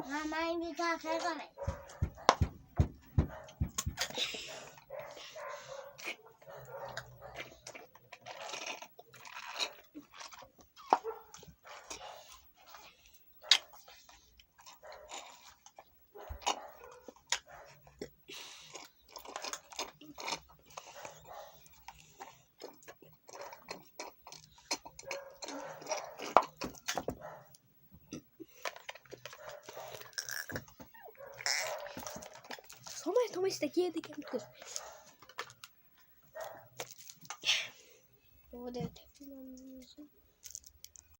Mamãe me café também. Toma isso daqui é muito coisa. Eu vou derreter.